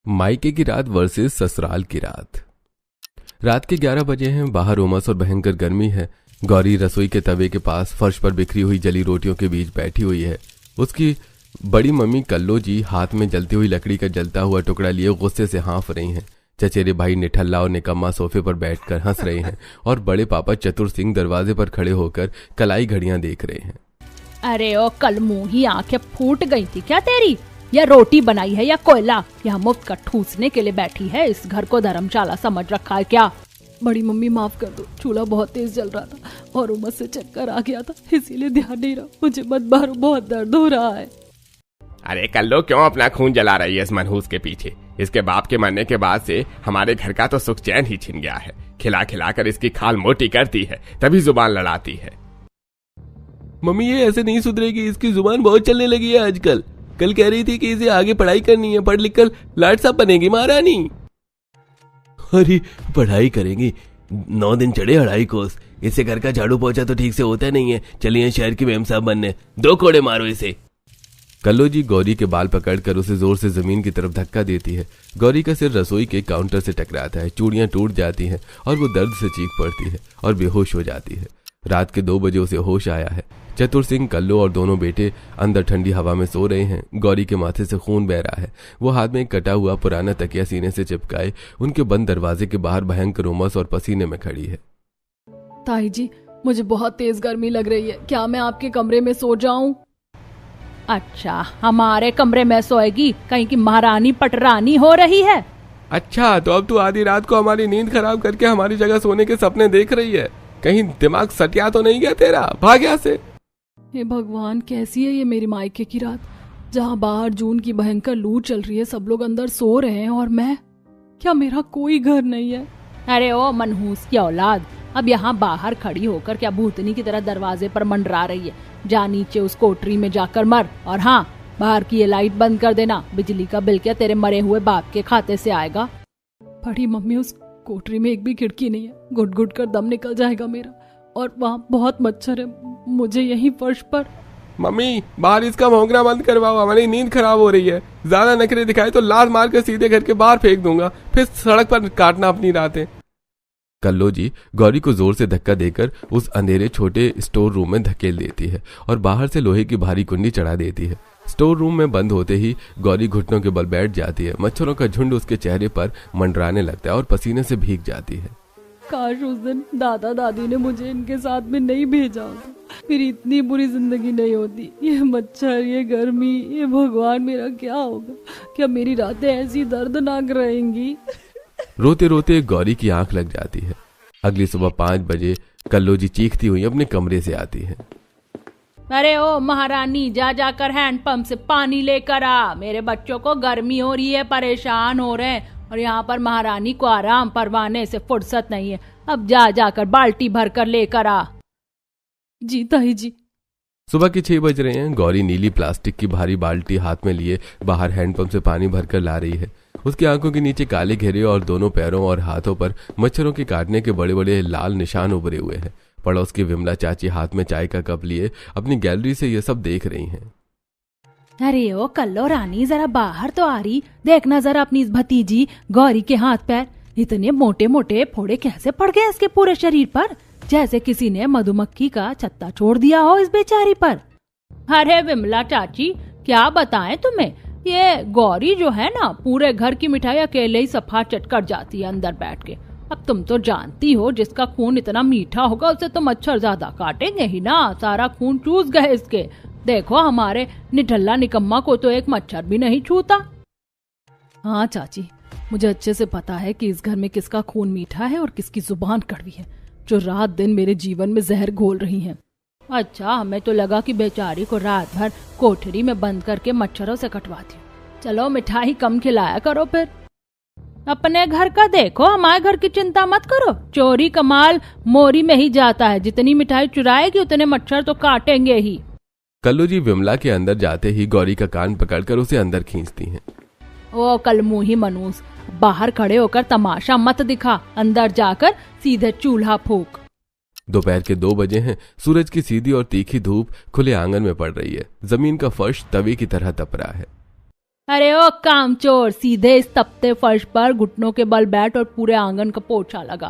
मायके की रात वर्सेस ससुराल की रात। रात के 11 बजे हैं। बाहर उमस और भयंकर गर्मी है। गौरी रसोई के तवे के पास फर्श पर बिखरी हुई जली रोटियों के बीच बैठी हुई है। उसकी बड़ी मम्मी कल्लो जी हाथ में जलती हुई लकड़ी का जलता हुआ टुकड़ा लिए गुस्से से हाँफ रही हैं। चचेरे भाई निठल्ला और निकम्मा सोफे पर बैठकर हंस रहे हैं और बड़े पापा चतुर सिंह दरवाजे पर खड़े होकर कलाई घड़ियां देख रहे हैं। अरे ओ कल मुंही आंखें फूट गई थी क्या तेरी? या रोटी बनाई है या कोयला? यहाँ मुफ्त का ठूसने के लिए बैठी है? इस घर को धर्मशाला समझ रखा है क्या? बड़ी मम्मी माफ कर दो, चूल्हा बहुत तेज जल रहा था और उमस से चक्कर आ गया था, इसीलिए ध्यान नहीं रहा। मुझे मत मारो, बहुत दर्द हो रहा है। अरे कल्लो, क्यों अपना खून जला रही है इस मनहूस के पीछे? इसके बाप के मरने के बाद से हमारे घर का तो सुख चैन ही छिन गया है। खिला खिला कर इसकी खाल मोटी करती है, तभी जुबान लड़ाती है। मम्मी ये ऐसे नहीं सुधरेगी, इसकी जुबान बहुत चलने लगी है आजकल। कल कह रही थी कि इसे आगे पढ़ाई करनी है, पढ़ लिख कर लाट साहब बनेगी महारानी। अरे पढ़ाई करेंगी? 9 दिन चढ़े 2.5 कोस। इसे घर का झाड़ू पोछा तो ठीक से होता नहीं है। चलिए शहर की मेम साहब बनने। 2 कोड़े मारो इसे। कल्लो जी गौरी के बाल पकड़कर उसे जोर से जमीन की तरफ धक्का देती है। गौरी का सिर रसोई के काउंटर से टकराता है। चूड़ियां टूट जाती हैं और वो दर्द से चीख पड़ती है और बेहोश हो जाती है। रात के 2 बजे उसे होश आया है। चतुर सिंह, कल्लो और दोनों बेटे अंदर ठंडी हवा में सो रहे हैं। गौरी के माथे से खून बह रहा है। वो हाथ में एक कटा हुआ पुराना तकिया सीने से चिपकाए उनके बंद दरवाजे के बाहर भयंकर उमस और पसीने में खड़ी है। ताई जी, मुझे बहुत तेज गर्मी लग रही है, क्या मैं आपके कमरे में सो जाऊं? अच्छा, हमारे कमरे में सोएगी? कहीं की महारानी पटरानी हो रही है? अच्छा, तो अब तू आधी रात को हमारी नींद खराब करके हमारी जगह सोने के सपने देख रही है? कहीं दिमाग सटिया तो नहीं गया तेरा? भाग यहाँ से। हे भगवान, कैसी है ये मेरी मायके की रात, जहाँ बाहर जून की भयंकर लू चल रही है, सब लोग अंदर सो रहे हैं और मैं, क्या मेरा कोई घर नहीं है? अरे ओ मनहूस की औलाद, अब यहाँ बाहर खड़ी होकर क्या भूतनी की तरह दरवाजे पर मंडरा रही है? जा नीचे उस कोठरी में जाकर मर। और हाँ, बाहर की ये लाइट बंद कर देना। बिजली का बिल क्या तेरे मरे हुए बाप के खाते से आएगा? बड़ी मम्मी, उस कोठरी में एक भी खिड़की नहीं है, घुट घुट कर दम निकल जाएगा मेरा, और वहाँ बहुत मच्छर है। मुझे यहीं फर्श पर। मम्मी, बाहर इसका भौंकना बंद करवाओ, हमारी नींद खराब हो रही है। ज्यादा नखरे दिखाए तो लात मार कर सीधे घर के बाहर फेंक दूंगा, फिर सड़क पर काटना अपनी रातें। कल्लो जी गौरी को जोर से धक्का देकर उस अंधेरे छोटे स्टोर रूम में धकेल देती है और बाहर से लोहे की भारी कुंडी चढ़ा देती है। स्टोर रूम में बंद होते ही गौरी घुटनों के बल बैठ जाती है। मच्छरों का झुंड उसके चेहरे पर मंडराने लगता है और पसीने से भीग जाती है। काश उस दिन दादा दादी ने मुझे इनके साथ में नहीं भेजा होता, मेरी इतनी बुरी जिंदगी नहीं होती। ये मच्छर, ये गर्मी, ये भगवान, मेरा क्या होगा? क्या मेरी रातें ऐसी दर्दनाक रहेंगी? रोते रोते गौरी की आंख लग जाती है। अगली सुबह 5 बजे कल्लो जी चीखती हुई अपने कमरे से आती है। अरे ओ महारानी, जा जाकर हैंडपंप से पानी लेकर आ। मेरे बच्चों को गर्मी हो रही है, परेशान हो रहे हैं, और यहाँ पर महारानी को आराम परवाने से फुर्सत नहीं है। अब जा जाकर बाल्टी भर कर लेकर आ। जी ताई जी। सुबह के 6 बज रहे हैं। गौरी नीली प्लास्टिक की भारी बाल्टी हाथ में लिए बाहर हैंडपंप से पानी भरकर ला रही है। उसकी आंखों के नीचे काले घेरे और दोनों पैरों और हाथों पर मच्छरों के काटने के बड़े बड़े लाल निशान उभरे हुए हैं। पड़ोस की विमला चाची हाथ में चाय का कप लिए अपनी गैलरी से ये सब देख रही हैं। अरे ओ कल्लो रानी, जरा बाहर तो आ रही, देखना जरा अपनी इस भतीजी गौरी के हाथ पैर। इतने मोटे मोटे फोड़े कैसे पड़ गए इसके पूरे शरीर पर, जैसे किसी ने मधुमक्खी का छत्ता छोड़ दिया हो इस बेचारी पर। अरे विमला चाची, क्या बताएं तुम्हें, ये गौरी जो है ना, पूरे घर की मिठाई अकेले ही सफा चट कर जाती है अंदर बैठ के। अब तुम तो जानती हो, जिसका खून इतना मीठा होगा उसे तो मच्छर ज्यादा काटेंगे ही ना। सारा खून चूस गए इसके। देखो, हमारे निठल्ला निकम्मा को तो एक मच्छर भी नहीं छूता। हाँ चाची, मुझे अच्छे से पता है कि इस घर में किसका खून मीठा है और किसकी जुबान कड़वी है, जो रात दिन मेरे जीवन में जहर घोल रही हैं। अच्छा, हमें तो लगा कि बेचारी को रात भर कोठरी में बंद करके मच्छरों से कटवाती हूँ। चलो मिठाई कम खिलाया करो फिर। अपने घर का देखो, हमारे घर की चिंता मत करो। चोरी का माल मोरी में ही जाता है, जितनी मिठाई चुराएगी उतने मच्छर तो काटेंगे ही। कल्लू जी विमला के अंदर जाते ही गौरी का कान पकड़कर उसे अंदर खींचती हैं। ओ कलमुही मनूस, बाहर खड़े होकर तमाशा मत दिखा, अंदर जाकर सीधे चूल्हा फूंक। दोपहर के 2 बजे हैं। सूरज की सीधी और तीखी धूप खुले आंगन में पड़ रही है। जमीन का फर्श तवे की तरह तप रहा है। अरे ओ कामचोर, सीधे इस तपते फर्श पर घुटनों के बल बैठ और पूरे आंगन का पोछा लगा।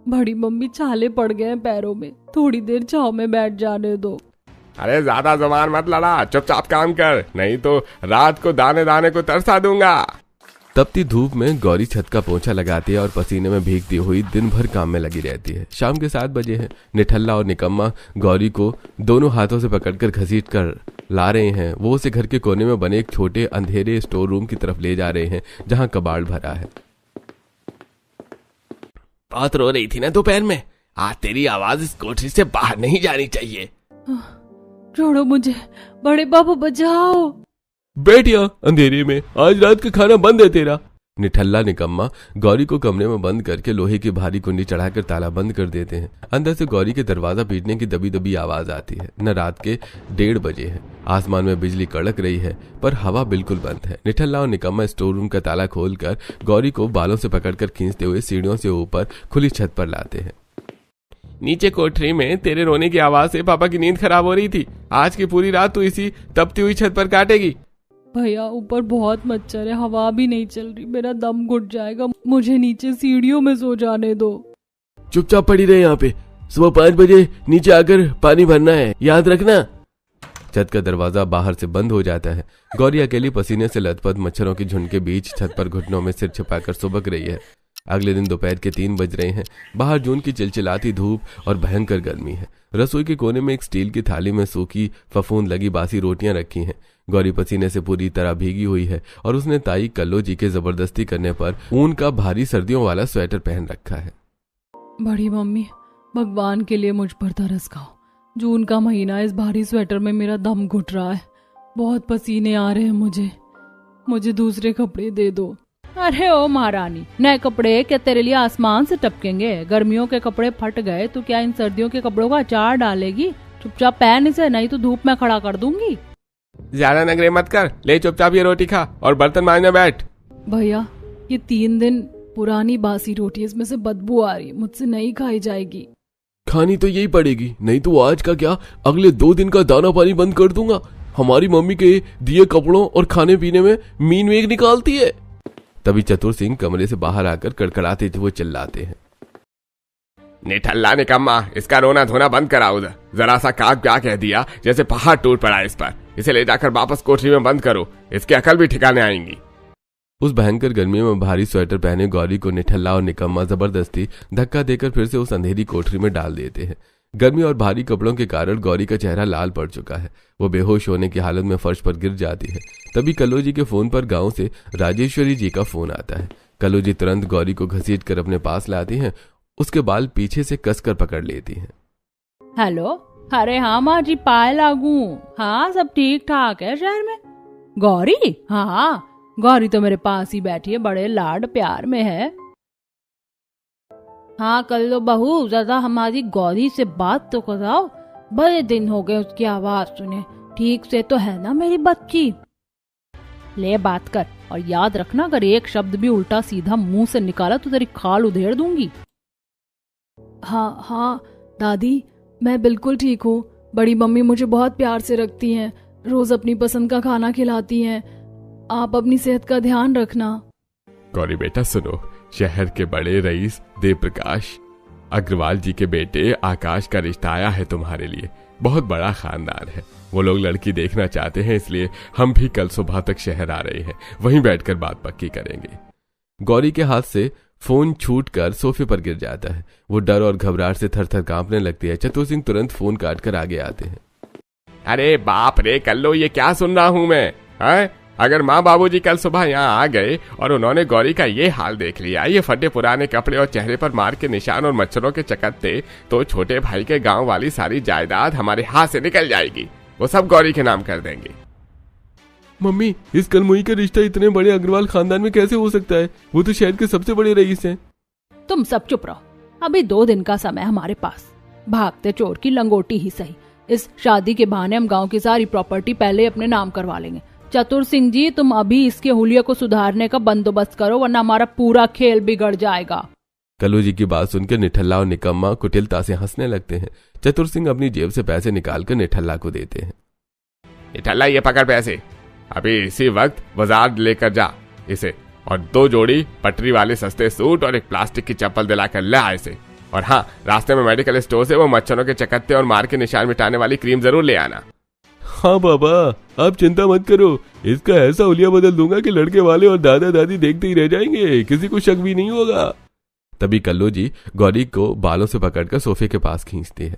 बड़ी मम्मी छाले पड़ गए हैं पैरों में, थोड़ी देर छांव में बैठ जाने दो। अरे ज्यादा जुबान मत लड़ा, चुपचाप काम कर, नहीं तो रात को दाने दाने को तरसा दूंगा। तपती धूप में गौरी छत का पोंछा लगाती है और पसीने में भीगती हुई दिन भर काम में लगी रहती है। शाम के 7 बजे हैं। निठल्ला और निकम्मा गौरी को दोनों हाथों से पकड़कर घसीट कर ला रहे हैं। वो उसे घर के कोने में बने एक छोटे अंधेरे स्टोर रूम की तरफ ले जा रहे हैं, जहां कबाड़ भरा है। बहुत रो रही थी ना दोपहर में, आज तेरी आवाज इस कोठरी से बाहर नहीं जानी चाहिए। छोड़ो मुझे, बड़े बाबू बचाओ। बैठिया अंधेरे में, आज रात का खाना बंद है तेरा। निठल्ला निकम्मा गौरी को कमरे में बंद करके लोहे की भारी कुंडी चढ़ाकर ताला बंद कर देते हैं। अंदर से गौरी के दरवाजा पीटने की दबी दबी आवाज आती है। न रात के 1:30 बजे है। आसमान में बिजली कड़क रही है पर हवा बिल्कुल बंद है। निठल्ला और निकम्मा स्टोर रूम का ताला खोलकर गौरी को बालों से पकड़कर खींचते हुए सीढ़ियों से ऊपर खुली छत पर लाते हैं। नीचे कोठरी में तेरे रोने की आवाज से पापा की नींद खराब हो रही थी। आज की पूरी रात तू इसी तपती हुई छत पर काटेगी। भैया ऊपर बहुत मच्छर है, हवा भी नहीं चल रही, मेरा दम घुट जाएगा, मुझे नीचे सीढ़ियों में सो जाने दो। चुपचाप पड़ी रहे यहाँ पे, सुबह 5 बजे नीचे आकर पानी भरना है, याद रखना। छत का दरवाजा बाहर से बंद हो जाता है। गौरी अकेली पसीने से लथपथ मच्छरों के झुंड के बीच छत पर घुटनों में सिर छिपाकर सुबक रही है। अगले दिन दोपहर के 3 बज रहे हैं। बाहर जून की चिलचिलाती धूप और भयंकर गर्मी है। रसोई के कोने में एक स्टील की थाली में सूखी फफूंद लगी बासी रोटियां रखी हैं। गौरी पसीने से पूरी तरह भीगी हुई है और उसने ताई कल्लो जी के जबरदस्ती करने पर ऊन का भारी सर्दियों वाला स्वेटर पहन रखा है। बड़ी मम्मी, भगवान के लिए मुझ पर तरस खाओ। जून का महीना, इस भारी स्वेटर में मेरा दम घुट रहा है, बहुत पसीने आ रहे हैं मुझे दूसरे कपड़े दे दो। अरे ओ महारानी, नए कपड़े क्या तेरे लिए आसमान से टपकेंगे? गर्मियों के कपड़े फट गए तो क्या इन सर्दियों के कपड़ों का अचार डालेगी? चुपचाप पहन इसे, नहीं तो धूप में खड़ा कर दूंगी। ज्यादा नखरे मत कर, ले चुपचाप ये रोटी खा और बर्तन मांजने बैठ। भैया ये 3 दिन पुरानी बासी रोटी, इसमें से बदबू आ रही, मुझसे नहीं खाई जाएगी। खानी तो यही पड़ेगी, नहीं तो आज का क्या अगले 2 दिन का दाना पानी बंद कर दूंगा। हमारी मम्मी के दिए कपड़ों और खाने पीने में मीन वेग निकालती है। तभी चतुर सिंह कमरे से बाहर आकर कड़कड़ाते हुए चिल्लाते हैं। निठल्ला निकम्मा, इसका रोना धोना बंद कराओ। जरा सा काक क्या कह दिया जैसे पहाड़ टूट पड़ा इस पर। इसे ले जाकर वापस कोठरी में बंद करो, इसकी अकल भी ठिकाने आएंगी। उस भयंकर गर्मी में भारी स्वेटर पहने गौरी को निठल्ला और निकम्मा जबरदस्ती धक्का देकर फिर से उस अंधेरी कोठरी में डाल देते हैं। गर्मी और भारी कपड़ों के कारण गौरी का चेहरा लाल पड़ चुका है। वो बेहोश होने की हालत में फर्श पर गिर जाती है। तभी कल्लो जी के फोन पर गांव से राजेश्वरी जी का फोन आता है। कल्लो जी तुरंत गौरी को घसीट कर अपने पास लाती हैं। उसके बाल पीछे से कसकर पकड़ लेती हैं। हेलो, अरे हाँ माँ जी, पाए लागू। हाँ सब ठीक ठाक है शहर में। गौरी? हाँ गौरी तो मेरे पास ही बैठी है, बड़े लाड प्यार में है। हाँ कल्लो बहू, ज्यादा हमारी गौरी से बात तो कराओ, बड़े दिन हो गए उसकी आवाज सुने। ठीक से तो है ना मेरी बच्ची? ले बात कर, और याद रखना अगर एक शब्द भी उल्टा सीधा मुंह से निकाला तो तेरी खाल उधेड़ दूंगी। हाँ दादी, मैं बिल्कुल ठीक हूँ। बड़ी मम्मी मुझे बहुत प्यार से रखती हैं, रोज अपनी पसंद का खाना खिलाती हैं। आप अपनी सेहत का ध्यान रखना। गौरी बेटा सुनो, शहर के बड़े रईस देव प्रकाश अग्रवाल जी के बेटे आकाश का रिश्ता आया है तुम्हारे लिए। बहुत बड़ा खानदान है, वो लोग लड़की देखना चाहते हैं, इसलिए हम भी कल सुबह तक शहर आ रहे हैं, वहीं बैठकर बात पक्की करेंगे। गौरी के हाथ से फोन छूटकर सोफे पर गिर जाता है। वो डर और घबराहट से थर थर कांपने लगती है। चतुर सिंह तुरंत फोन काटकर आगे आते हैं। अरे बाप रे कल्लो, ये क्या सुन रहा हूं मैं? है? अगर माँ बाबूजी कल सुबह यहाँ आ गए और उन्होंने गौरी का ये हाल देख लिया, ये फटे पुराने कपड़े और चेहरे पर मार के निशान और मच्छरों के चकत्ते, तो छोटे भाई के गांव वाली सारी जायदाद हमारे हाथ से निकल जाएगी। वो सब गौरी के नाम कर देंगे। मम्मी, इस कलमुई का रिश्ता इतने बड़े अग्रवाल खानदान में कैसे हो सकता है? वो तो शहर के सबसे बड़े रईस हैं। तुम सब चुप रहो, अभी 2 दिन का समय हमारे पास। भागते चोर की लंगोटी ही सही, इस शादी के बहाने हम गांव की सारी प्रॉपर्टी पहले अपने नाम करवा लेंगे। चतुर सिंह जी, तुम अभी इसके हुलिया को सुधारने का बंदोबस्त करो, वरना हमारा पूरा खेल बिगड़ जाएगा। कल्लू जी की बात सुनकर निठल्ला और निकम्मा कुटिलता से हंसने लगते हैं। चतुर सिंह अपनी जेब से पैसे निकालकर निठल्ला को देते हैं। निठल्ला, ये पकड़ पैसे। अभी इसी वक्त बाजार लेकर जा इसे, और 2 जोड़ी पटरी वाले सस्ते सूट और एक प्लास्टिक की चप्पल दिलाकर ले आ इसे। और हाँ, रास्ते में मेडिकल स्टोर से वो मच्छरों के चकत्ते और मार के निशान मिटाने वाली क्रीम जरूर ले आना। हाँ बाबा, आप चिंता मत करो, इसका ऐसा हुलिया बदल दूंगा कि लड़के वाले और दादा दादी देखते ही रह जाएंगे, किसी को शक भी नहीं होगा। तभी कल्लू जी गौरी को बालों से पकड़कर सोफे के पास खींचती है।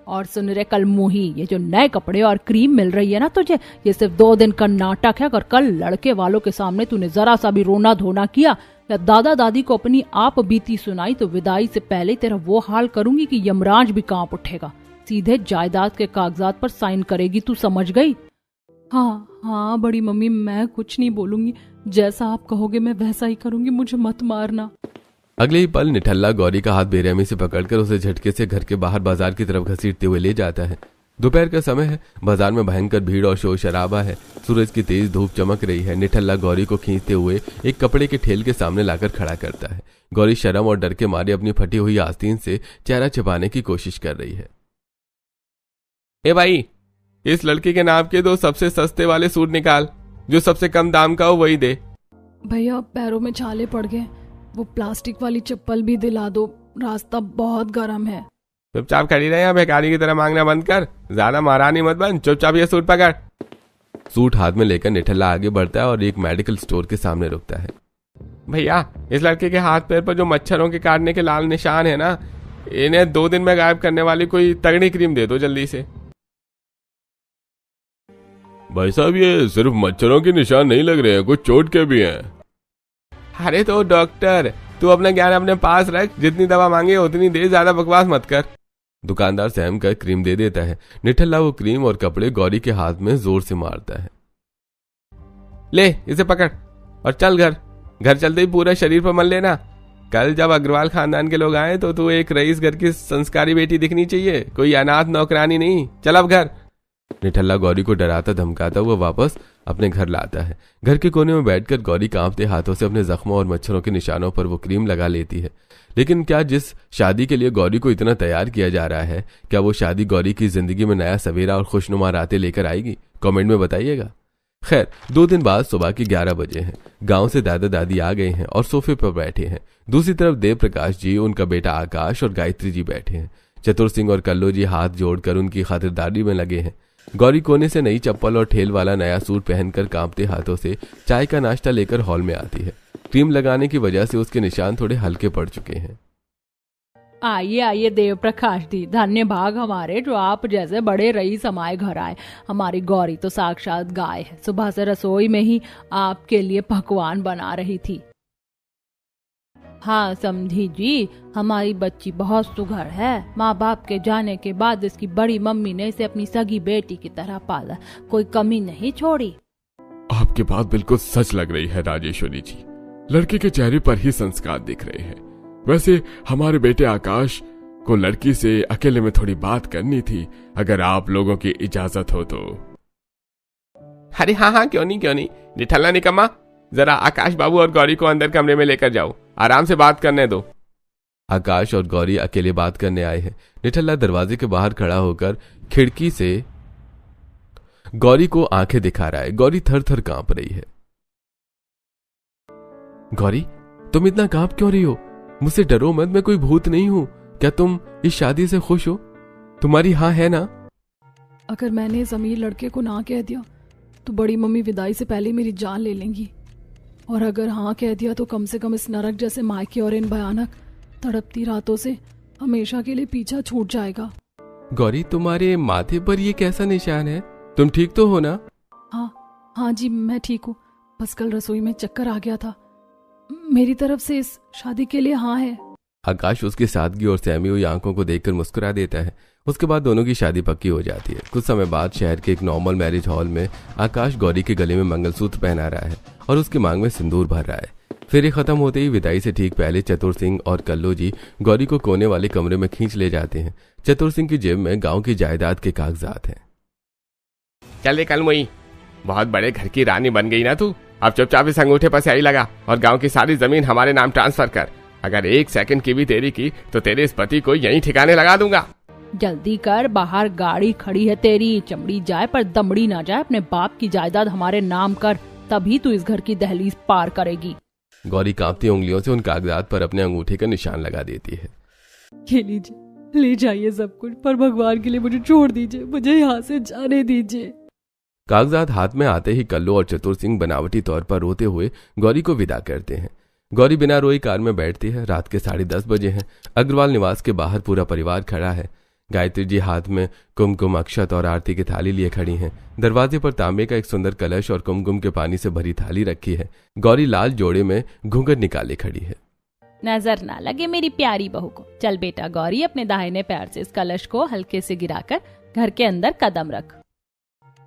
और सुन रे कल मुही, ये जो नए कपड़े और क्रीम मिल रही है ना तुझे, ये सिर्फ 2 दिन का नाटक है। अगर कल लड़के वालों के सामने तूने जरा सा भी रोना धोना किया या दादा दादी को अपनी आप बीती सुनाई तो विदाई से पहले तेरा वो हाल करूंगी कि यमराज भी कांप उठेगा। सीधे जायदाद के कागजात पर साइन करेगी, तू समझ गई? हाँ हाँ बड़ी मम्मी, मैं कुछ नहीं बोलूंगी, जैसा आप कहोगे मैं वैसा ही करूंगी, मुझे मत मारना। अगले ही पल निठल्ला गौरी का हाथ बेरहमी से पकड़कर उसे झटके से घर के बाहर बाजार की तरफ घसीटते हुए ले जाता है। दोपहर का समय है, बाजार में भयंकर भीड़ और शोर शराबा है। सूरज की तेज धूप चमक रही है। निठल्ला गौरी को खींचते हुए एक कपड़े के ठेल के सामने लाकर खड़ा करता है। गौरी शर्म और डर के मारे अपनी फटी हुई आस्तीन से चेहरा छिपाने की कोशिश कर रही है। ए भाई, इस लड़के के नाम के 2 सबसे सस्ते वाले सूट निकाल, जो सबसे कम दाम का हो वही दे। भैया पैरों में छाले पड़ गए, वो प्लास्टिक वाली चप्पल भी दिला दो, रास्ता बहुत गर्म है। चुपचाप खड़ी रहे, या भिखारी की तरह मांगना बंद कर, ज्यादा महारानी मत बन, चुपचाप ये सूट पकड़। सूट हाथ में लेकर निठल्ला आगे बढ़ता है और एक मेडिकल स्टोर के सामने रुकता है। भैया, इस लड़के के हाथ पैर पर जो मच्छरों के काटने के लाल निशान है ना, इन्हें 2 दिन में गायब करने वाली कोई तगड़ी क्रीम दे दो जल्दी से। भाई साहब, ये सिर्फ मच्छरों के निशान नहीं लग रहे हैं, कुछ चोट के भी हैं। अरे तो डॉक्टर, तू अपना ज्ञान अपने पास रख, जितनी दवा मांगे उतनी दे, ज्यादा बकवास मत कर। दुकानदार सहम कर क्रीम दे देता है। निठल्ला वो क्रीम और कपड़े गौरी के हाथ में जोर से मारता है। ले इसे पकड़ और चल घर चलते ही पूरा शरीर पर मल लेना। कल जब अग्रवाल खानदान के लोग आए तो तू एक रईस घर की संस्कारी बेटी दिखनी चाहिए, कोई अनाथ नौकरानी नहीं। चल अब घर। निठल्ला गौरी को डराता धमकाता हुआ वापस अपने घर लाता है। घर के कोने में बैठकर गौरी कांपते हाथों से अपने जख्मों और मच्छरों के निशानों पर वो क्रीम लगा लेती है। लेकिन क्या जिस शादी के लिए गौरी को इतना तैयार किया जा रहा है, क्या वो शादी गौरी की जिंदगी में नया सवेरा और खुशनुमा रातें लेकर आएगी? कमेंट में बताइएगा। खैर, 2 दिन बाद सुबह के 11 बजे हैं। गांव से दादा दादी आ गए हैं और सोफे पर बैठे हैं। दूसरी तरफ देव प्रकाश जी, उनका बेटा आकाश और गायत्री जी बैठे हैं। चतुर सिंह और कल्लू जी हाथ जोड़कर उनकी खातिरदारी में लगे हैं। गौरी कोने से नई चप्पल और ठेल वाला नया सूट पहनकर कांपते हाथों से चाय का नाश्ता लेकर हॉल में आती है। क्रीम लगाने की वजह से उसके निशान थोड़े हल्के पड़ चुके हैं। आइए आइए देव प्रकाश दी, धन्य भाग हमारे जो आप जैसे बड़े रईस हमारे घर आए। हमारी गौरी तो साक्षात गाय है, सुबह से रसोई में ही आपके लिए पकवान बना रही थी। हाँ समझी जी, हमारी बच्ची बहुत सुघड़ है। माँ बाप के जाने के बाद इसकी बड़ी मम्मी ने इसे अपनी सगी बेटी की तरह पाला, कोई कमी नहीं छोड़ी। आपकी बात बिल्कुल सच लग रही है राजेश्वरी जी, लड़के के चेहरे पर ही संस्कार दिख रहे हैं। वैसे हमारे बेटे आकाश को लड़की से अकेले में थोड़ी बात करनी थी, अगर आप लोगों की इजाजत हो तो। अरे हाँ, क्यों नहीं। निठल्ला निकम्मा, जरा आकाश बाबू और गौरी को अंदर कमरे में लेकर जाओ, आराम से बात करने दो। आकाश और गौरी अकेले बात करने आए हैं। निठल्ला दरवाजे के बाहर खड़ा होकर खिड़की से गौरी को आंखें दिखा रहा है। गौरी थर थर कांप रही है। गौरी, तुम इतना कांप क्यों रही हो? मुझसे डरो मत, मैं कोई भूत नहीं हूं। क्या तुम इस शादी से खुश हो? तुम्हारी हाँ है ना? अगर मैंने इस अमीर लड़के को ना कह दिया तो बड़ी मम्मी विदाई से पहले मेरी जान ले लेंगी, और अगर हाँ कह दिया तो कम से कम इस नरक जैसे मायके और इन भयानक तड़पती रातों से हमेशा के लिए पीछा छूट जाएगा। गौरी, तुम्हारे माथे पर ये कैसा निशान है? तुम ठीक तो हो ना? हाँ जी, मैं ठीक हूँ, बस कल रसोई में चक्कर आ गया था। मेरी तरफ से इस शादी के लिए हाँ है। आकाश उसकी सादगी और सहमी हुई आंखों को देखकर मुस्कुरा देता है। उसके बाद दोनों की शादी पक्की हो जाती है। कुछ समय बाद शहर के एक नॉर्मल मैरिज हॉल में आकाश गौरी के गले में मंगलसूत्र पहना रहा है और उसकी मांग में सिंदूर भर रहा है। फेरे खत्म होते ही विदाई से ठीक पहले चतुर सिंह और कल्लू जी गौरी को कोने वाले कमरे में खींच ले जाते हैं। चतुर सिंह की जेब में गांव की जायदाद के कागजात हैं। चल कल मुई, बहुत बड़े घर की रानी बन गई ना तू। अब चुपचाप इस अंगूठे पर स्याही लगा और गांव की सारी जमीन हमारे नाम ट्रांसफर कर। अगर 1 सेकंड की भी देरी की तो तेरे इस पति को यहीं ठिकाने लगा दूंगा। जल्दी कर, बाहर गाड़ी खड़ी है तेरी, चमड़ी जाए पर दमड़ी ना जाए। अपने बाप की जायदाद हमारे नाम कर, तभी तू इस घर की दहलीज पार करेगी। गौरी कांपती उंगलियों से उन कागजात पर अपने अंगूठे का निशान लगा देती है। ये लीजिए, ले जाइए सब कुछ, पर भगवान के लिए मुझे छोड़ दीजिए, मुझे यहाँ से जाने दीजिए। कागजात हाथ में आते ही कल्लू और चतुर सिंह बनावटी तौर पर रोते हुए गौरी को विदा करते हैं। गौरी बिना रोई कार में बैठती है। रात के 10:30 बजे हैं। अग्रवाल निवास के बाहर पूरा परिवार खड़ा है। गायत्री जी हाथ में कुमकुम, अक्षत और आरती की थाली लिए खड़ी हैं। दरवाजे पर तांबे का एक सुंदर कलश और कुमकुम के पानी से भरी थाली रखी है। गौरी लाल जोड़े में घूंघट निकाले खड़ी है। नजर ना लगे मेरी प्यारी बहू को। चल बेटा गौरी, अपने दाहिने पैर से इस कलश को हल्के से गिराकर घर के अंदर कदम रख।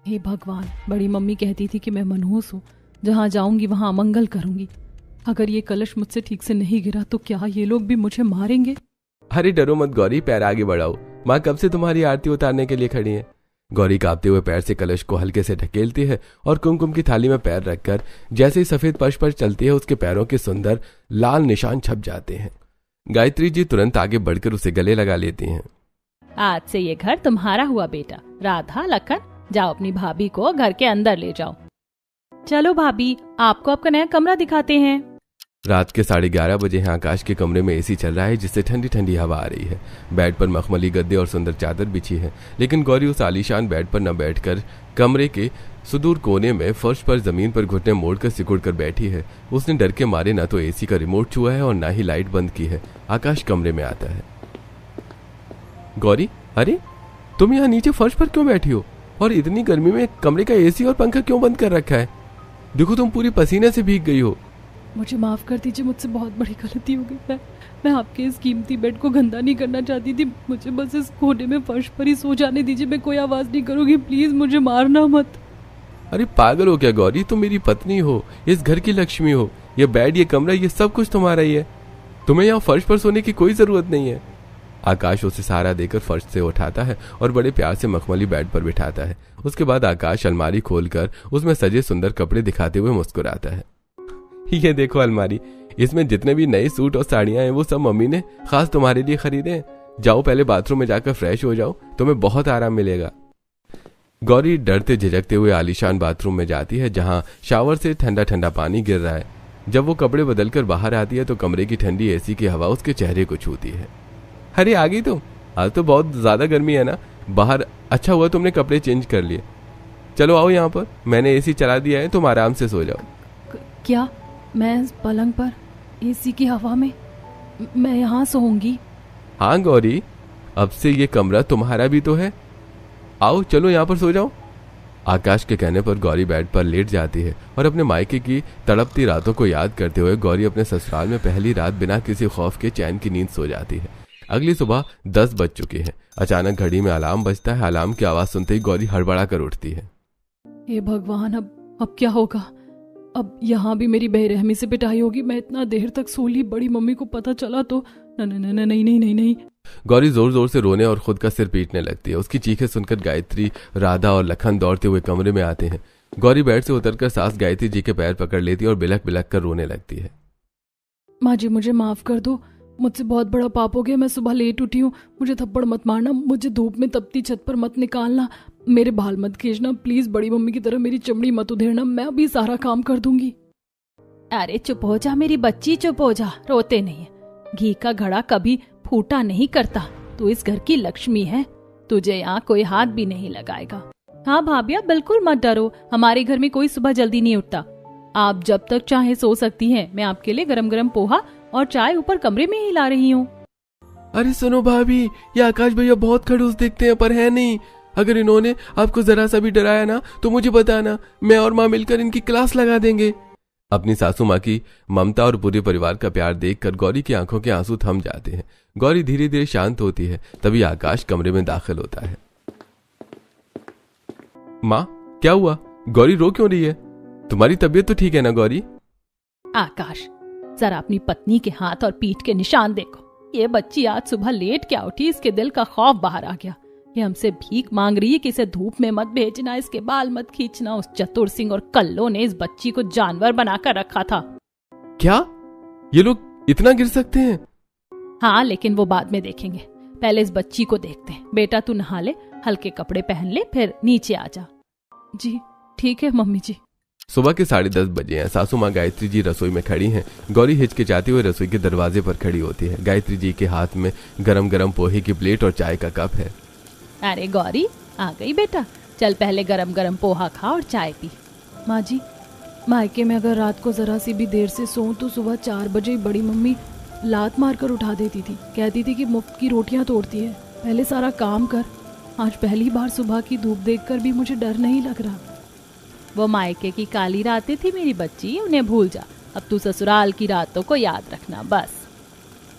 हे भगवान, बड़ी मम्मी कहती थी कि मैं मनहूस हूँ, जहाँ जाऊंगी वहाँ अमंगल करूंगी। अगर ये कलश मुझसे ठीक से नहीं गिरा तो क्या ये लोग भी मुझे मारेंगे? अरे डरो मत गौरी, पैर आगे बढ़ाओ। माँ कब से तुम्हारी आरती उतारने के लिए खड़ी है। गौरी कांपते हुए पैर से कलश को हल्के से ढकेलती है और कुमकुम की थाली में पैर रखकर जैसे ही सफेद फर्श पर चलती है उसके पैरों के सुंदर लाल निशान छप जाते हैं। गायत्री जी तुरंत आगे बढ़कर उसे गले लगा लेती हैं। आज से ये घर तुम्हारा हुआ बेटा। राधा, लखन, जाओ अपनी भाभी को घर के अंदर ले जाओ। चलो भाभी, आपको आपका नया कमरा दिखाते हैं। रात के 11:30 बजे हैं। आकाश के कमरे में एसी चल रहा है जिससे ठंडी ठंडी हवा आ रही है। बेड पर मखमली गद्दे और सुंदर चादर बिछी है, लेकिन गौरी उस आलीशान बेड पर न बैठकर कमरे के सुदूर कोने में फर्श पर जमीन पर घुटने मोड़कर सिकुड़ कर बैठी है। उसने डर के मारे न तो एसी का रिमोट छुआ है और न ही लाइट बंद की है। आकाश कमरे में आता है। गौरी, अरे तुम यहाँ नीचे फर्श पर क्यों बैठी हो? और इतनी गर्मी में कमरे का एसी और पंखा क्यों बंद कर रखा है? देखो तुम पूरी पसीने से भीग गई हो। मुझे माफ कर दीजिए, मुझसे बहुत बड़ी गलती हो गई। मैं आपके इस कीमती बेड को गंदा नहीं करना चाहती थी। मुझे बस इस कोने में फर्श पर ही सो जाने दीजिए। मैं कोई आवाज नहीं करूंगी, प्लीज मुझे मारना मत। अरे पागल हो क्या गौरी? तुम मेरी पत्नी हो, इस घर की लक्ष्मी हो। ये बेड, ये कमरा, ये सब कुछ तुम्हारा ही है। तुम्हें यहाँ फर्श पर सोने की कोई जरूरत नहीं है। आकाश उसे सहारा देकर फर्श से उठाता है और बड़े प्यार से मखमली बेड पर बिठाता है। उसके बाद आकाश अलमारी खोलकर उसमें सजे सुंदर कपड़े दिखाते हुए मुस्कुराता है। ये देखो अलमारी, इसमें जितने भी नए सूट और साड़ियां हैं वो सब मम्मी ने खास तुम्हारे लिए खरीदे हैं। जाओ पहले बाथरूम में जाकर फ्रेश हो जाओ, तुम्हें बहुत आराम मिलेगा। गौरी डरते झिझकते हुए आलीशान बाथरूम में जाती है जहां शावर से ठंडा ठंडा पानी गिर रहा है। जब वो कपड़े बदलकर बाहर आती है तो कमरे की ठंडी एसी की हवा उसके चेहरे को छूती है। अरे आ गई तुम? आज तो बहुत ज्यादा गर्मी है ना बाहर। अच्छा हुआ तुमने कपड़े चेंज कर लिए। चलो आओ यहाँ पर, मैंने एसी चला दिया है, तुम आराम से सो जाओ। क्या मैं इस पलंग पर एसी की हवा में मैं यहाँ सोऊंगी? हाँ गौरी, अब से ये कमरा तुम्हारा भी तो है। आओ चलो यहाँ पर सो जाओ। आकाश के कहने पर गौरी बेड पर लेट जाती है और अपने मायके की तड़पती रातों को याद करते हुए गौरी अपने ससुराल में पहली रात बिना किसी खौफ के चैन की नींद सो जाती है। अगली सुबह 10 बज चुकी है। अचानक घड़ी में अलार्म बजता है। अलार्म की आवाज सुनते ही गौरी हड़बड़ा कर उठती है। हे भगवान, अब क्या होगा? अब यहाँ भी मेरी बेरहमी से पिटाई होगी। मैं इतना देर तक सो ली, बड़ी मम्मी को पता चला तो नहीं। गौरी जोर जोर से रोने और खुद का सिर पीटने लगती है। उसकी चीखें सुनकर गायत्री, राधा और लखन दौड़ते हुए कमरे में आते हैं। गौरी बेड से उतरकर सास गायत्री जी के पैर पकड़ लेती है और बिलख बिलख कर रोने लगती है। माँ जी, मुझे माफ कर दो, मुझसे बहुत बड़ा पाप हो गया। मैं सुबह लेट उठी हूँ, मुझे थप्पड़ मत मारना, मुझे धूप में तपती छत पर मत निकालना, मेरे बाल मत खींचना, प्लीज बड़ी मम्मी की तरह मेरी चमड़ी मत उधेड़ना, मैं अभी सारा काम कर दूंगी। अरे चुप हो जा मेरी बच्ची, चुप हो जा, रोते नहीं है। घी का घड़ा कभी फूटा नहीं करता। तू इस घर की लक्ष्मी है, तुझे यहाँ कोई हाथ भी नहीं लगाएगा। हाँ भाभिया, बिल्कुल मत डरो, हमारे घर में कोई सुबह जल्दी नहीं उठता। आप जब तक चाहे सो सकती हैं। मैं आपके लिए गरम गरम पोहा और चाय ऊपर कमरे में ही ला रही हूँ। अरे सुनो भाभी, ये आकाश भैया बहुत खड़ूस दिखते हैं पर है नहीं। अगर इन्होंने आपको जरा सा भी डराया ना तो मुझे बताना, मैं और माँ मिलकर इनकी क्लास लगा देंगे। अपनी सासू माँ की ममता और पूरे परिवार का प्यार देखकर गौरी की आंखों के आंसू थम जाते हैं। गौरी धीरे धीरे शांत होती है। तभी आकाश कमरे में दाखिल होता है। माँ क्या हुआ? गौरी रो क्यों रही है? तुम्हारी तबीयत तो ठीक है ना गौरी? आकाश, जरा अपनी पत्नी के हाथ और पीठ के निशान देखो। ये बच्ची आज सुबह लेट क्या उठी, इसके दिल का खौफ बाहर आ गया। ये हमसे भीख मांग रही है कि इसे धूप में मत भेजना, इसके बाल मत खींचना। उस चतुर सिंह और कल्लो ने इस बच्ची को जानवर बनाकर रखा था। क्या ये लोग इतना गिर सकते हैं? हाँ, लेकिन वो बाद में देखेंगे। पहले इस बच्ची को देखते हैं। बेटा तू नहा ले, हल्के कपड़े पहन ले, फिर नीचे आ जा। जी ठीक है मम्मी जी। सुबह के 10:30 बजे हैं। सासू माँ गायत्री जी रसोई में खड़ी हैं। गौरी हिचकिचाती हुई रसोई के दरवाजे पर खड़ी होती है। गायत्री जी के हाथ में गरम गरम पोहे की प्लेट और चाय का कप है। अरे गौरी आ गई बेटा, चल पहले गरम गरम पोहा खा और चाय पी। माँ जी, मायके में अगर रात को जरा सी भी देर से सोऊं तो सुबह 4 बजे ही बड़ी मम्मी लात मारकर उठा देती थी। कहती थी कि मुफ्त की रोटियां तोड़ती है, पहले सारा काम कर। आज पहली बार सुबह की धूप देखकर भी मुझे डर नहीं लग रहा। वो मायके की काली रातें थी मेरी बच्ची, उन्हें भूल जा। अब तू ससुराल की रातों को याद रखना बस।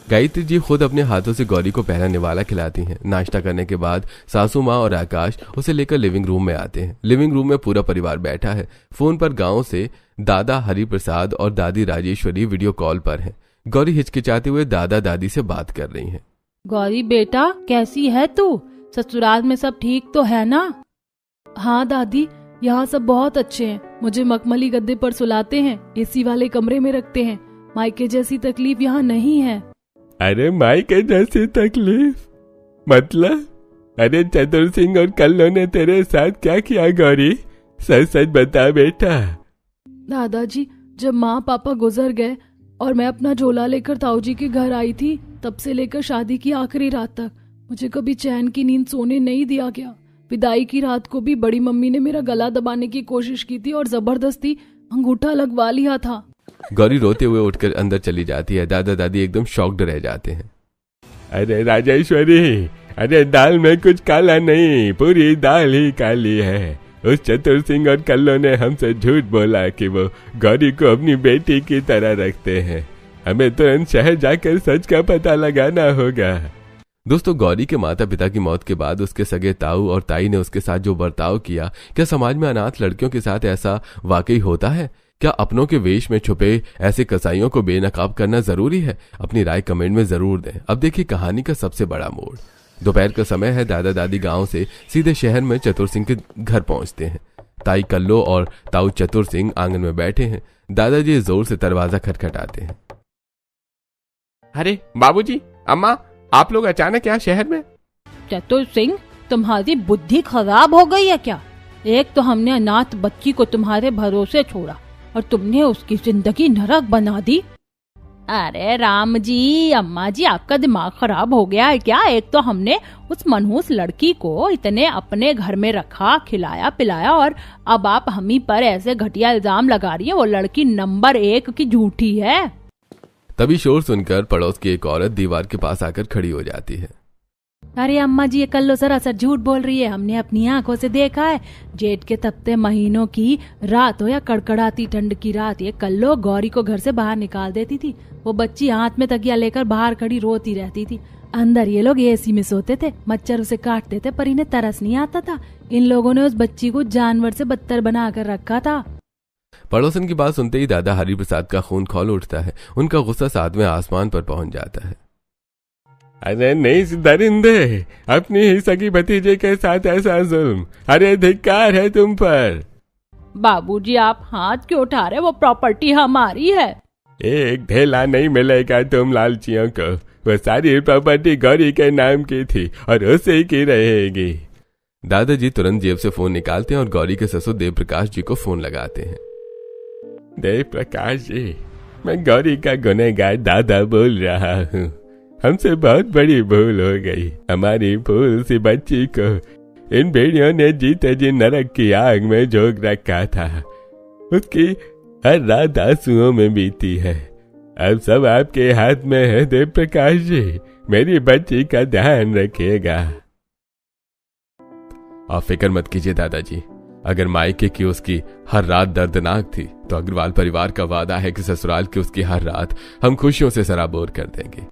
गायत्री जी खुद अपने हाथों से गौरी को पहला निवाला खिलाती हैं। नाश्ता करने के बाद सासू माँ और आकाश उसे लेकर लिविंग रूम में आते हैं। लिविंग रूम में पूरा परिवार बैठा है। फोन पर गांव से दादा हरिप्रसाद और दादी राजेश्वरी वीडियो कॉल पर हैं। गौरी हिचकिचाते हुए दादा दादी से बात कर रही हैं। गौरी बेटा कैसी है तू? ससुराल में सब ठीक तो है ना? हाँ दादी, यहाँ सब बहुत अच्छे हैं। मुझे मखमली गद्दे पर सुलाते हैं, एसी वाले कमरे में रखते हैं। मायके जैसी तकलीफ यहाँ नहीं है। अरे मायके जैसी तकलीफ मतलब? अरे चतुर सिंह और कल्लो ने तेरे साथ क्या किया गौरी? सच सच बता बेटा। दादाजी, जब माँ पापा गुजर गए और मैं अपना झोला लेकर ताऊ जी के घर आई थी, तब से लेकर शादी की आखिरी रात तक मुझे कभी चैन की नींद सोने नहीं दिया गया। विदाई की रात को भी बड़ी मम्मी ने मेरा गला दबाने की कोशिश की थी और जबरदस्ती अंगूठा लगवा लिया था। गौरी रोते हुए उठकर अंदर चली जाती है। दादा दादी एकदम शॉक्ड रह जाते हैं। अरे राजेश्वरी, अरे दाल में कुछ काला नहीं, पूरी दाल ही काली है। उस चतुर सिंह और कल्लो ने हमसे झूठ बोला कि वो गौरी को अपनी बेटी की तरह रखते हैं। हमें तुरंत शहर जाकर सच का पता लगाना होगा। दोस्तों, गौरी के माता पिता की मौत के बाद उसके सगे ताऊ और ताई ने उसके साथ जो बर्ताव किया, क्या समाज में अनाथ लड़कियों के साथ ऐसा वाकई होता है? क्या अपनों के वेश में छुपे ऐसे कसाईयों को बेनकाब करना जरूरी है? अपनी राय कमेंट में जरूर दें। अब देखिए कहानी का सबसे बड़ा मोड़। दोपहर का समय है। दादा दादी गांव से सीधे शहर में चतुर सिंह के घर पहुंचते हैं। ताई कल्लो और ताऊ चतुर सिंह आंगन में बैठे हैं। दादाजी जोर से दरवाजा खटखटाते हैं। अरे बाबूजी, अम्मा, आप लोग अचानक यहाँ शहर में? चतुर सिंह, तुम्हारी बुद्धि खराब हो गई है क्या? एक तो हमने अनाथ बच्ची को तुम्हारे भरोसे छोड़ा और तुमने उसकी जिंदगी नरक बना दी। अरे राम जी, अम्मा जी, आपका दिमाग खराब हो गया है क्या? एक तो हमने उस मनहूस लड़की को इतने अपने घर में रखा, खिलाया पिलाया, और अब आप हम ही पर ऐसे घटिया इल्जाम लगा रही है। वो लड़की नंबर 1 की झूठी है। तभी शोर सुनकर पड़ोस की एक औरत दीवार के पास आकर खड़ी हो जाती है। अरे अम्मा जी, ये कल्लो सरासर झूठ बोल रही है। हमने अपनी आंखों से देखा है। जेठ के तपते महीनों की रात हो या कड़कड़ाती ठंड की रात, ये कल्लो गौरी को घर से बाहर निकाल देती थी। वो बच्ची हाथ में तकिया लेकर बाहर खड़ी रोती रहती थी। अंदर ये लोग एसी में सोते थे, मच्छर उसे काटते थे, पर इन्हें तरस नहीं आता था। इन लोगों ने उस बच्ची को जानवर से बदतर बना कर रखा था। पड़ोसन की बात सुनते ही दादा हरिप्रसाद का खून खौल उठता है। उनका गुस्सा 7वें आसमान पर पहुंच जाता है। अरे नहीं दरिंदे, अपनी ही सगी भतीजे के साथ ऐसा जुल्म, अरे धिक्कार है तुम पर। बाबूजी, आप हाथ क्यों उठा रहे? वो प्रॉपर्टी हमारी है। एक ढेला नहीं मिलेगा तुम लालचियों को। वो सारी प्रॉपर्टी गौरी के नाम की थी और उसी की रहेगी। दादाजी तुरंत जेब से फोन निकालते हैं और गौरी के ससुर देव प्रकाश जी को फोन लगाते हैं। देव प्रकाश जी, मैं गौरी का गुनहगार दादा बोल रहा हूँ। हमसे बहुत बड़ी भूल हो गई। हमारी भूल सी बच्ची को इन भेड़ियों ने जीते जी नरक की आग में झोंक रखा था। उसकी हर रात आंसुओं में बीती है। अब सब आपके हाथ में है देव प्रकाश जी। मेरी बच्ची का ध्यान रखिएगा। आप फिक्र मत कीजिए दादाजी। अगर मायके की उसकी हर रात दर्दनाक थी, तो अग्रवाल परिवार का वादा है कि ससुराल की उसकी हर रात हम खुशियों से सराबोर कर देंगे।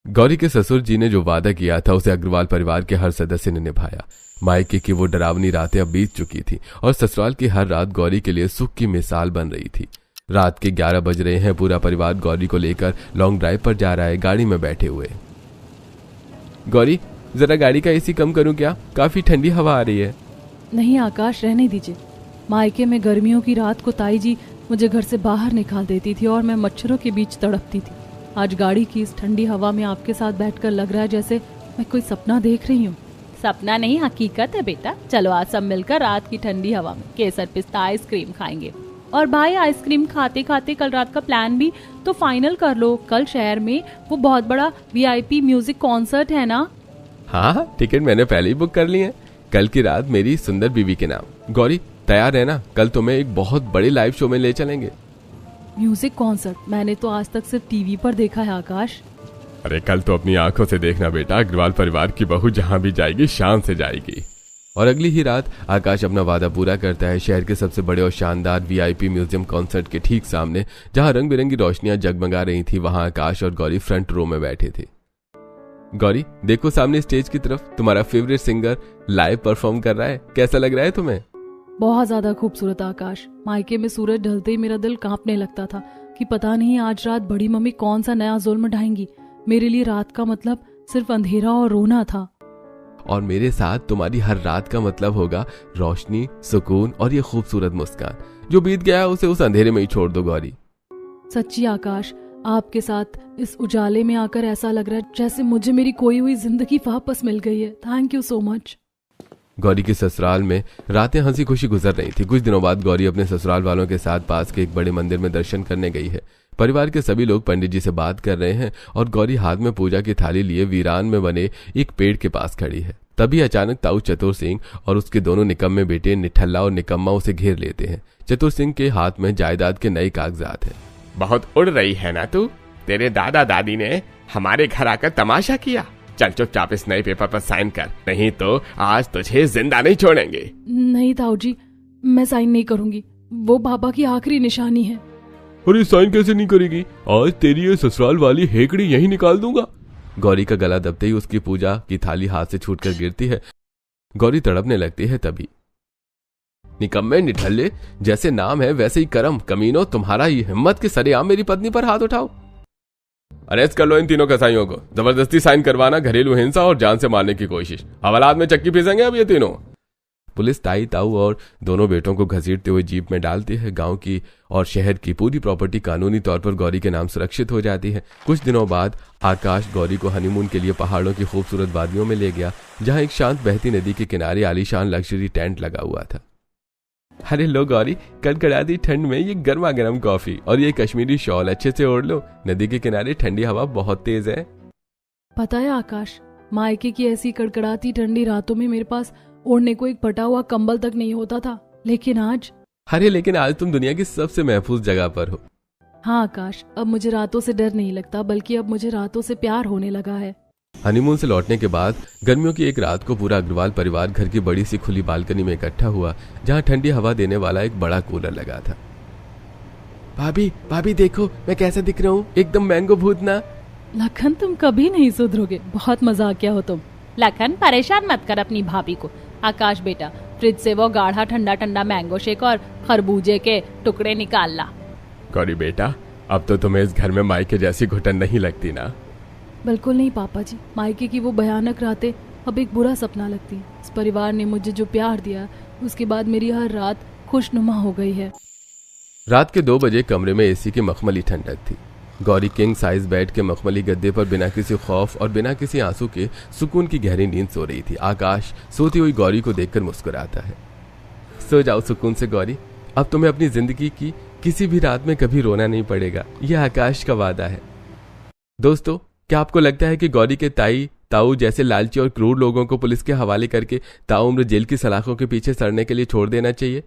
गौरी के ससुर जी ने जो वादा किया था, उसे अग्रवाल परिवार के हर सदस्य ने निभाया। मायके की वो डरावनी रातें अब बीत चुकी थी और ससुराल की हर रात गौरी के लिए सुख की मिसाल बन रही थी। रात के 11 बज रहे हैं। पूरा परिवार गौरी को लेकर लॉन्ग ड्राइव पर जा रहा है, गाड़ी में बैठे हुए। गौरी, जरा गाड़ी का एसी कम करूं क्या? काफी ठंडी हवा आ रही है। नहीं आकाश, रहने दीजिए। मायके में गर्मियों की रात को ताई जी मुझे घर से बाहर निकाल देती थी और मैं मच्छरों के बीच तड़पती थी। आज गाड़ी की इस ठंडी हवा में आपके साथ बैठकर लग रहा है जैसे मैं कोई सपना देख रही हूँ। सपना नहीं, हकीकत है बेटा। चलो आज सब मिलकर रात की ठंडी हवा में केसर पिस्ता आइसक्रीम खाएंगे। और भाई आइसक्रीम खाते खाते कल रात का प्लान भी तो फाइनल कर लो। कल शहर में वो बहुत बड़ा VIP म्यूजिक कॉन्सर्ट है ना? हाँ, टिकट मैंने पहले ही बुक कर ली है। कल की रात मेरी सुंदर बीवी के नाम। गौरी तैयार है ना? कल तुम्हें एक बहुत बड़े लाइव शो में ले चलेंगे। म्यूजिक कॉन्सर्ट मैंने तो आज तक सिर्फ टीवी पर देखा है आकाश। अरे कल तो अपनी आंखों से देखना बेटा, अग्रवाल परिवार की बहू जहां भी जाएगी शान से जाएगी। और अगली ही रात आकाश अपना वादा पूरा करता है। शहर के सबसे बड़े और शानदार VIP म्यूजियम कॉन्सर्ट के ठीक सामने, जहां रंग बिरंगी रोशनियां जगमगा रही थी, वहां आकाश और गौरी फ्रंट रो में बैठे थे। गौरी देखो सामने स्टेज की तरफ, तुम्हारा फेवरेट सिंगर लाइव परफॉर्म कर रहा है। कैसा लग रहा है तुम्हें? बहुत ज्यादा खूबसूरत आकाश। मायके में सूरज ढलते ही मेरा दिल कांपने लगता था कि पता नहीं आज रात बड़ी मम्मी कौन सा नया जुल्म ढाएंगी। मेरे लिए रात का मतलब सिर्फ अंधेरा और रोना था। और मेरे साथ तुम्हारी हर रात का मतलब होगा रोशनी, सुकून और ये खूबसूरत मुस्कान। जो बीत गया उसे उस अंधेरे में ही छोड़ दो गौरी। सच्ची आकाश, आपके साथ इस उजाले में आकर ऐसा लग रहा है जैसे मुझे मेरी खोई हुई जिंदगी वापस मिल गई है। Thank you so much. Gauri के ससुराल में रातें हंसी खुशी गुजर रही थी। कुछ दिनों बाद गौरी अपने ससुराल वालों के साथ पास के एक बड़े मंदिर में दर्शन करने गई है। परिवार के सभी लोग पंडित जी से बात कर रहे हैं और गौरी हाथ में पूजा की थाली लिए वीरान में बने एक पेड़ के पास खड़ी है। तभी अचानक ताऊ चतुर सिंह और उसके दोनों निकम्मे बेटे निठल्ला और निकम्मा उसे घेर लेते हैं। चतुर सिंह के हाथ में जायदाद के नए कागजात हैं। बहुत उड़ रही है ना तू? तेरे दादा दादी ने हमारे घर आकर तमाशा किया। चल चुपचाप इस नए पेपर पर साइन कर, नहीं तो आज तुझे जिंदा नहीं छोड़ेंगे। नहीं ताऊ जी, मैं साइन नहीं करूंगी। वो बाबा की आखिरी निशानी है। अरे साइन कैसे नहीं करेगी? आज तेरी ये ससुराल वाली हेकड़ी यही निकाल दूंगा। गौरी का गला दबते ही उसकी पूजा की थाली हाथ से छूटकर गिरती है। गौरी तड़पने लगती है। तभी निकम्मे निठल्ले, जैसे नाम है वैसे ही कर्म। कमीनों, तुम्हारा ये हिम्मत कि सरेआम मेरी पत्नी पर हाथ उठाओ। अरेस्ट कर लो इन तीनों कसाईयों को। जबरदस्ती साइन करवाना, घरेलू हिंसा और जान से मारने की कोशिश। हवालात में चक्की पीसेंगे अब ये तीनों। पुलिस ताई ताऊ और दोनों बेटों को घसीटते हुए जीप में डालती है। गांव की और शहर की पूरी प्रॉपर्टी कानूनी तौर पर गौरी के नाम सुरक्षित हो जाती है। कुछ दिनों बाद आकाश गौरी को हनीमून के लिए पहाड़ों की खूबसूरत वादियों में ले गया, जहां एक शांत बहती नदी के किनारे आलीशान लग्जरी टेंट लगा हुआ था। अरे लो गौरी, कड़कड़ाती ठंड में ये गर्मा गर्म कॉफी और ये कश्मीरी शॉल अच्छे से ओढ़ लो। नदी के किनारे ठंडी हवा बहुत तेज है। पता है आकाश, मायके की ऐसी कड़कड़ाती ठंडी रातों में मेरे पास ओढ़ने को एक फटा हुआ कंबल तक नहीं होता था। लेकिन आज तुम दुनिया की सबसे महफूज जगह पर हो। हाँ आकाश, अब मुझे रातों से डर नहीं लगता, बल्कि अब मुझे रातों से प्यार होने लगा है। हनीमून से लौटने के बाद गर्मियों की एक रात को पूरा अग्रवाल परिवार घर की बड़ी सी खुली बालकनी में इकट्ठा हुआ, जहां ठंडी हवा देने वाला एक बड़ा कूलर लगा था। भाभी देखो मैं कैसे दिख रहा हूँ, एकदम मैंगो भूतना। लखन, तुम कभी नहीं सुधरोगे। बहुत मजाकिया हो तुम। लखन, परेशान मत कर अपनी भाभी को। आकाश बेटा, फ्रिज से वो गाढ़ा ठंडा ठंडा मैंगो शेक और खरबूजे के टुकड़े निकाल ला। गौरी बेटा, अब तो तुम्हें इस घर में मायके जैसी घुटन नहीं लगती ना? बिल्कुल नहीं पापा जी। मायके की वो भयानक रातें अब एक बुरा सपना लगती है। इस परिवार ने मुझे जो प्यार दिया, उसके बाद मेरी हर रात खुशनुमा हो गई है। रात के 2 बजे कमरे में AC की मखमली ठंडक थी। गौरी किंग साइज बेड के मखमली गद्दे पर बिना किसी खौफ और बिना किसी आंसू के सुकून की गहरी नींद सो रही थी। आकाश सोती हुई गौरी को देखकर मुस्कुराता है। सो जाओ सुकून से गौरी, अब तुम्हें अपनी जिंदगी की किसी भी रात में कभी रोना नहीं पड़ेगा। यह आकाश का वादा है। दोस्तों, क्या आपको लगता है कि गौरी के ताई ताऊ जैसे लालची और क्रूर लोगों को पुलिस के हवाले करके ताउम्र जेल की सलाखों के पीछे सड़ने के लिए छोड़ देना चाहिए?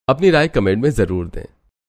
अपनी राय कमेंट में जरूर दें।